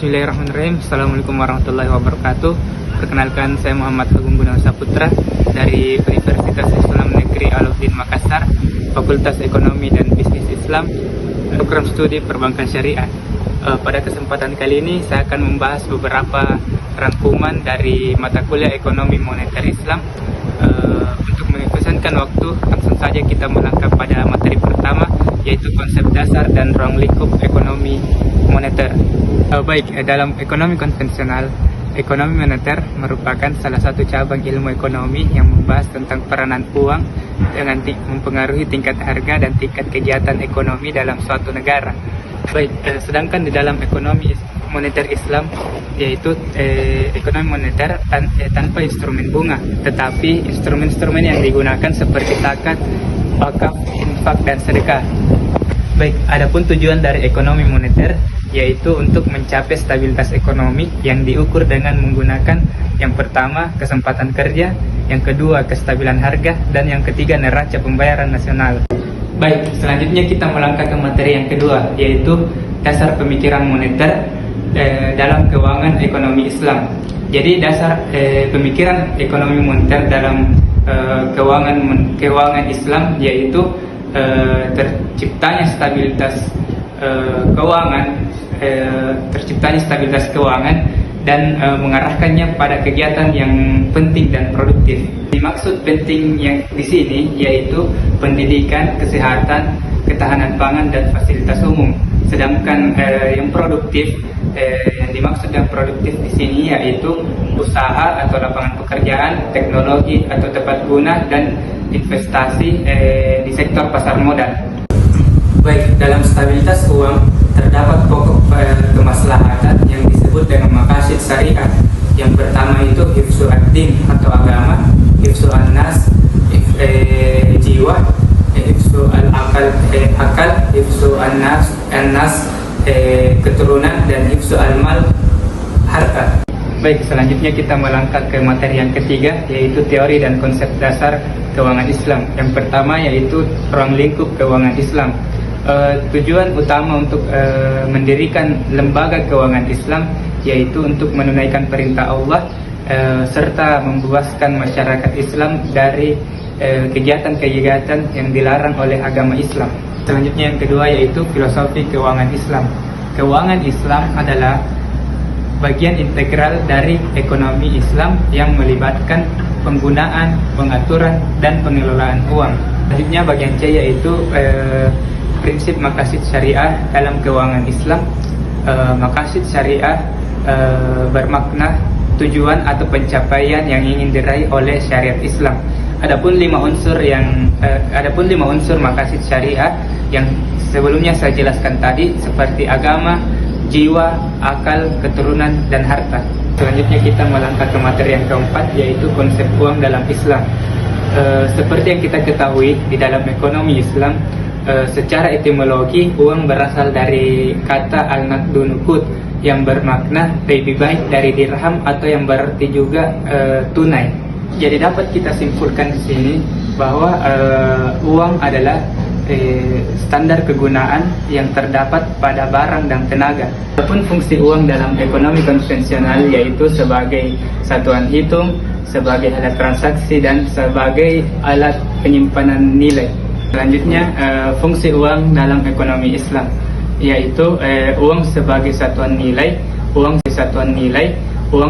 Bismillahirrahmanirrahim. Assalamualaikum warahmatullahi wabarakatuh. Perkenalkan, saya Muhammad Agung Gunawan Saputra dari Universitas Islam Negeri Alauddin Makassar, Fakultas Ekonomi dan Bisnis Islam, Program Studi Perbankan Syariah. Pada kesempatan kali ini saya akan membahas beberapa rangkuman dari mata kuliah Ekonomi Moneter Islam. Untuk mengesankan waktu, langsung saja kita melangkah pada materi pertama, yaitu konsep dasar dan ruang lingkup ekonomi moneter. Dalam ekonomi konvensional, ekonomi moneter merupakan salah satu cabang ilmu ekonomi yang membahas tentang peranan uang dengan mempengaruhi tingkat harga dan tingkat kegiatan ekonomi dalam suatu negara. Sedangkan di dalam ekonomi moneter Islam, yaitu ekonomi moneter tanpa instrumen bunga, tetapi instrumen-instrumen yang digunakan seperti zakat, wakaf, infak, dan sedekah. Adapun tujuan dari ekonomi moneter yaitu untuk mencapai stabilitas ekonomi yang diukur dengan menggunakan yang pertama kesempatan kerja, yang kedua kestabilan harga, dan yang ketiga neraca pembayaran nasional. Selanjutnya kita melangkah ke materi yang kedua, yaitu dasar pemikiran moneter dalam keuangan ekonomi Islam. Jadi dasar pemikiran ekonomi moneter dalam keuangan Islam yaitu terciptanya stabilitas keuangan dan mengarahkannya pada kegiatan yang penting dan produktif. Dimaksud penting yang di sini yaitu pendidikan, kesehatan, ketahanan pangan, dan fasilitas umum. Sedangkan yang produktif, yang dimaksud yang produktif di sini yaitu usaha atau lapangan pekerjaan, teknologi atau tepat guna, dan investasi di sektor pasar modal. Dalam stabilitas uang terdapat pokok kemaslahatan yang disebut dengan maqasid syariah. Yang pertama itu hifzu ad-din atau agama, hifzu an-nas jiwa, hifzu al-akal hifzu an-nas keturunan, dan hifzu al-mal harta. Selanjutnya kita melangkah ke materi yang ketiga, yaitu teori dan konsep dasar keuangan Islam. Yang pertama yaitu ruang lingkup keuangan Islam. Tujuan utama untuk mendirikan lembaga keuangan Islam yaitu untuk menunaikan perintah Allah serta membebaskan masyarakat Islam dari kegiatan-kegiatan yang dilarang oleh agama Islam. Selanjutnya yang kedua yaitu filosofi keuangan Islam. Keuangan Islam adalah bagian integral dari ekonomi Islam yang melibatkan penggunaan, pengaturan, dan pengelolaan uang. Selanjutnya bagian C yaitu prinsip maqasid syariah dalam keuangan Islam. Maqasid syariah bermakna tujuan atau pencapaian yang ingin diraih oleh syariat Islam. Adapun lima unsur maqasid syariah yang sebelumnya saya jelaskan tadi seperti agama, jiwa, akal, keturunan, dan harta. Selanjutnya kita melangkah ke materi yang keempat, yaitu konsep uang dalam Islam. Seperti yang kita ketahui di dalam ekonomi Islam, secara etimologi uang berasal dari kata al-naqdu nuqud yang bermakna lebih baik dari dirham atau yang berarti juga tunai. Jadi dapat kita simpulkan di sini bahwa uang adalah standar kegunaan yang terdapat pada barang dan tenaga. Adapun fungsi uang dalam ekonomi konvensional yaitu sebagai satuan hitung, sebagai alat transaksi, dan sebagai alat penyimpanan nilai. Selanjutnya fungsi uang dalam ekonomi Islam yaitu uang sebagai satuan nilai, uang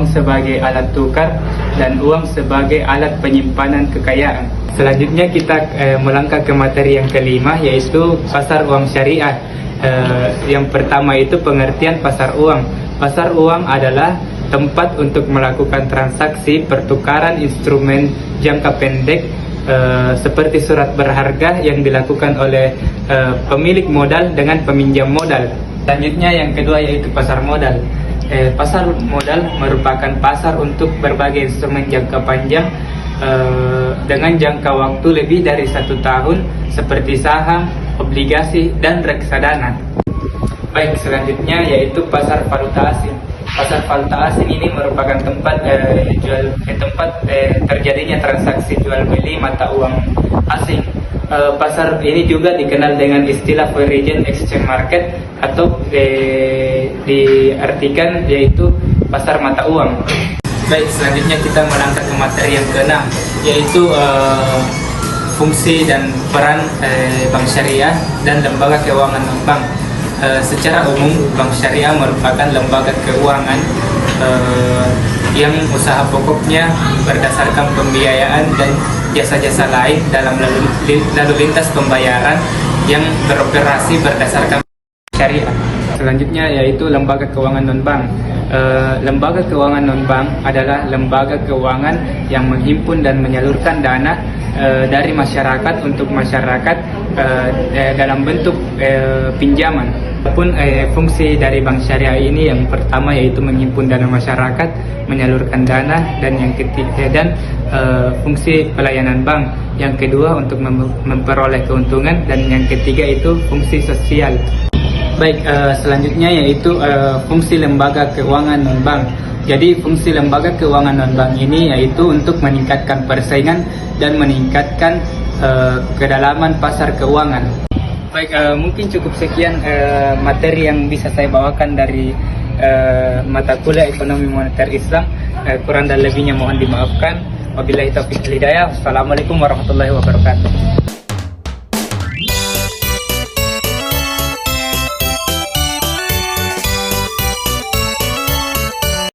sebagai alat tukar, dan uang sebagai alat penyimpanan kekayaan. Selanjutnya kita melangkah ke materi yang kelima, yaitu pasar uang syariah. Yang pertama itu pengertian pasar uang. Pasar uang adalah tempat untuk melakukan transaksi pertukaran instrumen jangka pendek seperti surat berharga yang dilakukan oleh pemilik modal dengan peminjam modal. Selanjutnya yang kedua yaitu pasar modal. Pasar modal merupakan pasar untuk berbagai instrumen jangka panjang dengan jangka waktu lebih dari 1 tahun seperti saham, obligasi, dan reksadana. Selanjutnya yaitu pasar valuta asing. Pasar valuta asing ini merupakan tempat terjadinya transaksi jual beli mata uang asing. Pasar ini juga dikenal dengan istilah foreign exchange market atau diartikan yaitu pasar mata uang. Baik, selanjutnya kita melangkah ke materi yang keenam, yaitu fungsi dan peran bank syariah dan lembaga keuangan non-bank. Secara umum, bank syariah merupakan lembaga keuangan yang usaha pokoknya berdasarkan pembiayaan dan jasa-jasa lain dalam lalu lintas pembayaran yang beroperasi berdasarkan syariah. Selanjutnya yaitu lembaga keuangan non-bank. Lembaga keuangan non-bank adalah lembaga keuangan yang menghimpun dan menyalurkan dana dari masyarakat untuk masyarakat dalam bentuk pinjaman. Adapun fungsi dari bank syariah ini yang pertama yaitu menghimpun dana masyarakat, menyalurkan dana, dan yang ketiga fungsi pelayanan bank. Yang kedua untuk memperoleh keuntungan, dan yang ketiga itu fungsi sosial. Baik, selanjutnya yaitu fungsi lembaga keuangan non-bank. Jadi fungsi lembaga keuangan non-bank ini yaitu untuk meningkatkan persaingan dan meningkatkan kedalaman pasar keuangan. Baik, mungkin cukup sekian materi yang bisa saya bawakan dari mata kuliah Ekonomi Moneter Islam. Kurang dan lebihnya mohon dimaafkan. Wabillahi taufiq wal hidayah. Wassalamualaikum warahmatullahi wabarakatuh.